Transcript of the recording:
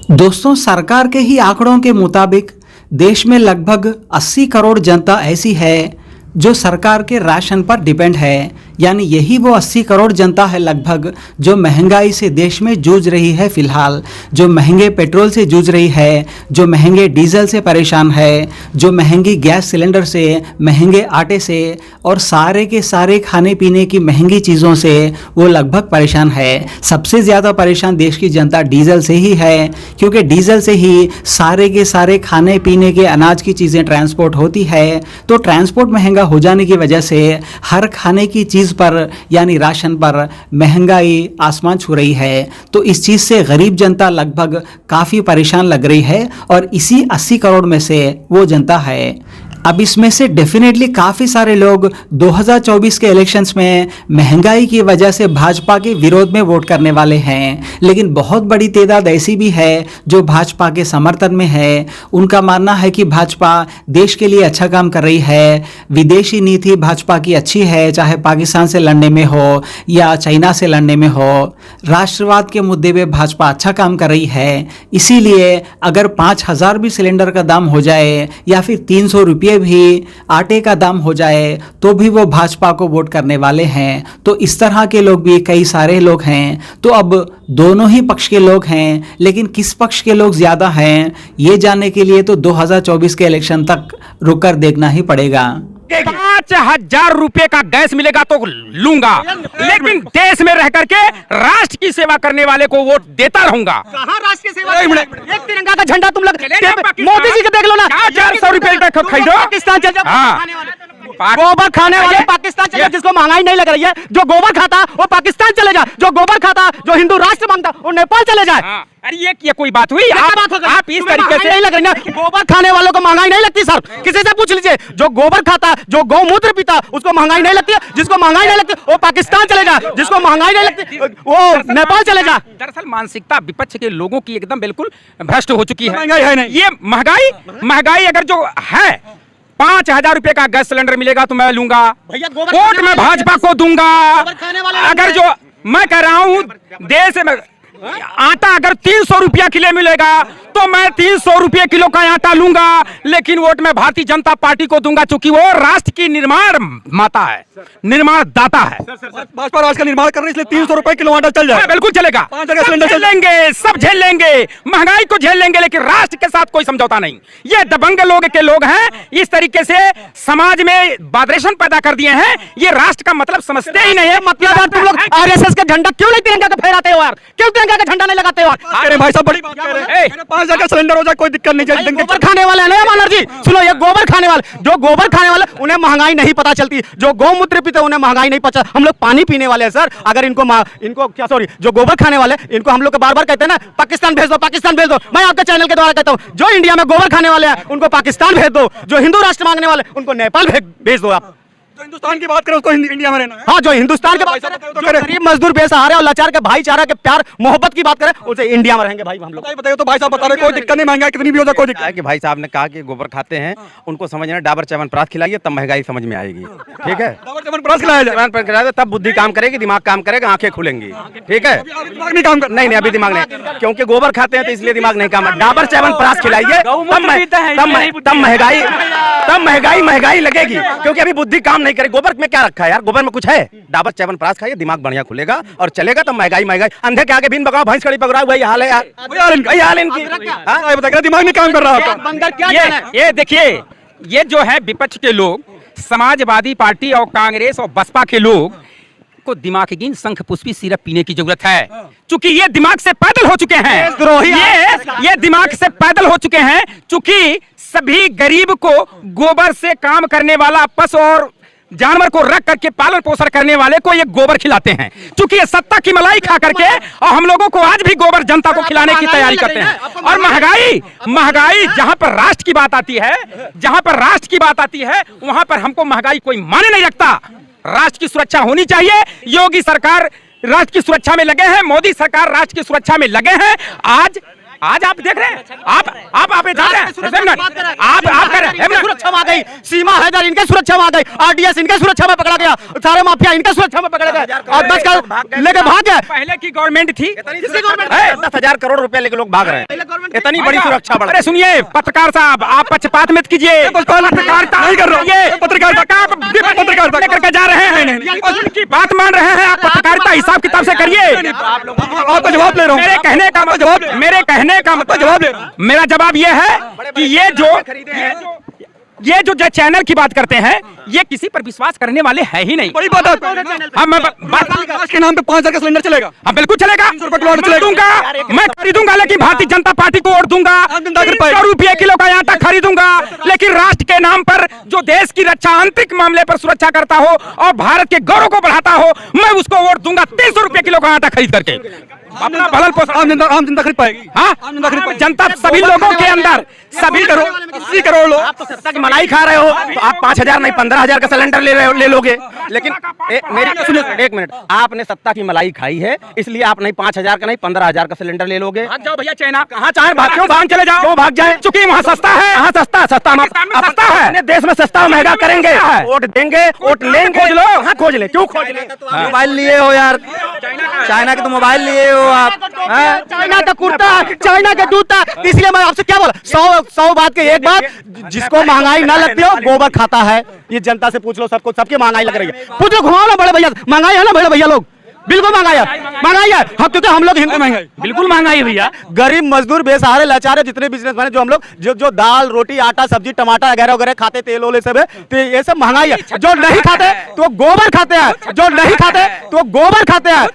दोस्तों, सरकार के ही आंकड़ों के मुताबिक देश में लगभग 80 करोड़ जनता ऐसी है जो सरकार के राशन पर डिपेंड है। यानी यही वो 80 करोड़ जनता है लगभग जो महंगाई से देश में जूझ रही है। फिलहाल जो महंगे पेट्रोल से जूझ रही है, जो महंगे डीजल से परेशान है, जो महंगी गैस सिलेंडर से, महंगे आटे से और सारे के सारे खाने पीने की महंगी चीज़ों से वो लगभग परेशान है। सबसे ज़्यादा परेशान देश की जनता डीजल से ही है, क्योंकि डीजल से ही सारे के सारे खाने पीने के अनाज की चीज़ें ट्रांसपोर्ट होती है। तो ट्रांसपोर्ट महंगा हो जाने की वजह से हर खाने की चीज़ पर यानी राशन पर महंगाई आसमान छू रही है। तो इस चीज़ से गरीब जनता लगभग काफ़ी परेशान लग रही है और इसी 80 करोड़ में से वो जनता है। अब इसमें से डेफिनेटली काफ़ी सारे लोग 2024 के इलेक्शंस में महंगाई की वजह से भाजपा के विरोध में वोट करने वाले हैं, लेकिन बहुत बड़ी तादाद ऐसी भी है जो भाजपा के समर्थन में है। उनका मानना है कि भाजपा देश के लिए अच्छा काम कर रही है, विदेशी नीति भाजपा की अच्छी है, चाहे पाकिस्तान से लड़ने में हो या चाइना से लड़ने में हो। राष्ट्रवाद के मुद्दे पर भाजपा अच्छा काम कर रही है। इसीलिए अगर 5,000 भी सिलेंडर का दाम हो जाए या फिर 300 रुपये भी आटे का दाम हो जाए तो भी वो भाजपा को वोट करने वाले हैं। तो इस तरह के लोग भी कई सारे लोग हैं। तो अब दोनों ही पक्ष के लोग हैं, लेकिन किस पक्ष के लोग ज्यादा हैं ये जानने के लिए तो 2024 के इलेक्शन तक रुककर देखना ही पड़ेगा। 5,000 रुपए का गैस मिलेगा तो लूंगा, लेकिन देश में रह करके राष्ट्र की सेवा करने वाले को वोट देता रहूंगा। कहाँ राष्ट्र की सेवा? एक तिरंगा का झंडा तुम लोग मोदी जी को देख लो ना, 400 रुपए का खरीदो। पाकिस्तान चल जाओ, गोबर खाने वाले पाकिस्तान चले, जिसको महंगाई नहीं लग रही है, जो गोबर खाता वो पाकिस्तान चले जाए, जो गोबर खाता जो हिंदू राष्ट्र मांगता वो नेपाल चले जाए। अरे ये कोई बात हुई? आप इस तरीके से नहीं लग रही ना, गोबर खाने वालों को महंगाई नहीं लगती सर, किसी से पूछ लीजिए। जो गोबर खाता, जो गौमूत्र पीता उसको महंगाई नहीं लगती है, जिसको महंगाई नहीं लगती वो पाकिस्तान चले जाए, जिसको महंगाई नहीं लगती वो नेपाल चले जाए। दरअसल मानसिकता विपक्ष के लोगों की एकदम बिल्कुल भ्रष्ट हो चुकी है। ये महंगाई अगर जो है 5,000 रुपए का गैस सिलेंडर मिलेगा तो मैं लूंगा, वोट मैं भाजपा को दूंगा। अगर जो मैं कह रहा हूं देश में आटा अगर 300 रुपया किलो मिलेगा तो मैं 300 रुपये किलो का आटा लूंगा, लेकिन वोट मैं भारतीय जनता पार्टी को दूंगा, क्योंकि वो राष्ट्र की निर्माण माता है, निर्माण दाता है। भाजपा राष्ट्र का निर्माण कर रही है, इसलिए 300 रुपए किलो आटा चल जाए। बिल्कुल चलेगा, झेल लेंगे, सब झेल लेंगे, महंगाई को झेल लेंगे, लेकिन राष्ट्र के साथ कोई समझौता नहीं। ये दबंग लोग के लोग हैं, इस तरीके से समाज में वाइब्रेशन पैदा कर दिए हैं। ये राष्ट्र का मतलब समझते ही नहीं है। मतलब तुम लोग आरएसएस का झंडा क्यों नहीं तिरंगा का फहराते हो यार? क्यों तिरंगा का झंडा नहीं लगाते हो यार? अरे भाई साहब बड़ी बात कर रहे हैं, 5,000 का सिलेंडर हो जाए कोई दिक्कत नहीं। गोबर खाने वाले नहीं मनोहर जी, सुनो, ये गोबर खाने वाले, जो गोबर खाने वाले उन्हें महंगाई नहीं पता चलती, जो गौमूत्र पीते उन्हें महंगाई नहीं पता। हम लोग पानी पीने वाले हैं सर, अगर इनको क्या सॉरी जो गोबर खाने वाले इनको हम लोग बार बार कहते हैं ना पाकिस्तान भेज दो, पाकिस्तान भेज दो। मैं आपके चैनल के द्वारा कहता हूँ जो इंडिया में गोबर खाने वाले हैं उनको पाकिस्तान भेज दो, जो हिंदू राष्ट्र मांगने वाले उनको नेपाल भेज दो। आप जो हिंदुस्तान की बात करें उसको इंडिया में रहना है। हाँ, जो हिंदुस्तान के बात करें, गरीब मजदूर बेसहारे और लाचार के भाईचारा के प्यार मोहब्बत की बात करें, उसे इंडिया में रहेंगे भाई हम लोग। बताइए तो भाई साहब बता रहे कोई दिक्कत नहीं, महंगाई कितनी भी हो जाए कोई दिक्कत। कि भाई साहब ने कहा कि गोबर खाते हैं उनको समझना, डाबर च्यवनप्राश खिलाइए तब महंगाई समझ में आएगी। ठीक है, डाबर च्यवनप्राश खिलाया जाए तब बुद्धि काम करेगी, दिमाग काम करेगा, आंखें खुलेंगी। ठीक है, दिमाग नहीं काम कर, नहीं अभी दिमाग नहीं, क्योंकि गोबर खाते हैं तो इसलिए दिमाग नहीं काम। डाबर च्यवनप्राश खिलाइए तब महंगाई लगेगी, क्योंकि अभी बुद्धि काम नहीं करेगी। गोबर में क्या रखा है यार? गोबर में कुछ है? डाबर च्यवनप्राश खाइए, दिमाग बढ़िया खुलेगा और चलेगा। तो महंगाई अंधे के आगे बीन बगाओ, भैंस खड़ी पकड़ाओ, वही हाल है यार, वही हाल इनकी। दिमाग नहीं काम कर रहा। ये देखिए, ये जो है विपक्ष के लोग, समाजवादी पार्टी और कांग्रेस और बसपा के लोग को दिमागहीन शंख पुष्पी सिरप पीने की जरूरत है, क्योंकि ये दिमाग से पैदल हो चुके हैं। ये दिमाग से पैदल हो चुके हैं, क्योंकि सभी गरीब को गोबर से काम करने वाला पशु और जानवर को रख करके पालन पोषण करने वाले को ये गोबर खिलाते हैं, क्योंकि ये सत्ता की मलाई खा करके, और हम लोगों को आज भी गोबर जनता को खिलाने की तैयारी करते हैं। और महंगाई जहां पर राष्ट्र की बात आती है, वहां पर हमको महंगाई कोई माने नहीं रखता। राष्ट्र की सुरक्षा होनी चाहिए। योगी सरकार राष्ट्र की सुरक्षा में लगे हैं, मोदी सरकार राष्ट्र की सुरक्षा में लगे हैं। आज आज आप देख रहे हैं, आप जा रहे हैं, आप कर रहे हैं, सुरक्षा में आ गई, सीमा हैदर इनके सुरक्षा में आ गई, आरडीएस इनके सुरक्षा में पकड़ा गया, सारे माफिया इनके सुरक्षा में पकड़े गए और 10 का लेके भाग गए। पहले की गवर्नमेंट थी, 10,000 करोड़ रुपए लेके लोग भाग रहे हैं, इतनी बड़ी सुरक्षा बढ़ अरे सुनिए पत्रकार साहब, आप पक्षपात मत कीजिए, पत्रकारिता नहीं कर रहे हो, पत्रकारिता करके जा रहे हैं, उनकी बात मान रहे हैं, आप पत्रकारिता हिसाब किताब से करिए। आपका जवाब ले रहा हूँ, मेरे कहने का जवाब मेरा जवाब ये है कि ये जो चैनल की बात करते हैं, ये किसी पर विश्वास करने वाले है ही नहीं। बड़ी बात है, हम के नाम पे 5,000 का सिलेंडर चलेगा। हाँ बिल्कुल चलेगा, मैं खरीदूंगा, लेकिन भारतीय जनता पार्टी को वोट दूंगा, 300 रुपये किलो का आटा खरीदूंगा, लेकिन राष्ट्र के नाम पर जो देश की रक्षा आंतरिक मामले पर सुरक्षा करता हो और भारत के गौरव को बढ़ाता हो, मैं उसको वोट दूंगा 300 रुपये किलो का आटा खरीद करके। अपना भलन पोषण आम जनता खरीद पाएगी। हाँ, जनता सभी लोगों के अंदर, सभी 80 करोड़ लोग। आप तो सत्ता की मलाई खा रहे हो, तो आप 5,000 नहीं 15,000 का सिलेंडर ले लोगे, लेकिन मेरी सुनिए एक मिनट, आपने सत्ता की मलाई खाई है, इसलिए आप नहीं 5,000 का नहीं 15,000 का सिलेंडर ले लोगे। भाग जाओ भैया चाइना, कहाँ चाहे भाग, क्यों भाग चले जाओ, क्यों भाग जाए, चूंकि वहाँ सस्ता है। कहाँ सस्ता सस्ता सस्ता है, अपने देश में सस्ता महंगा करेंगे, वोट देंगे, वोट लेंगे, खोज लो। कहाँ खोज ले, क्यों खोज ले? मोबाइल लिए हो यार, चाइना के तो मोबाइल लिए हो आप, चाइना का कुर्ता, चाइना का जूता, इसलिए मैं आपसे क्या बोला, 100 बात के एक बात, जिसको महंगाई ना लगती हो गोबर खाता है। ये जनता से पूछ लो, सबको, सबकी महंगाई लग रही है, पूछ लो, घुमाओ ना बड़े भैया, महंगाई है ना बड़े भैया, लोग बिल्कुल महंगाई है, महंगाई है। हम क्योंकि हम लोग हिंदू, महंगाई बिल्कुल महंगाई है भैया, गरीब मजदूर बेसहारे लाचार है, जितने बिजनेसमैन जो हम लोग जो दाल रोटी आटा सब्जी टमाटर वगैरह वगैरह खाते, तेल ओले सब है, तो ये सब महंगाई है। जो नहीं खाते तो गोबर खाते हैं, जो नहीं खाते तो गोबर खाते हैं।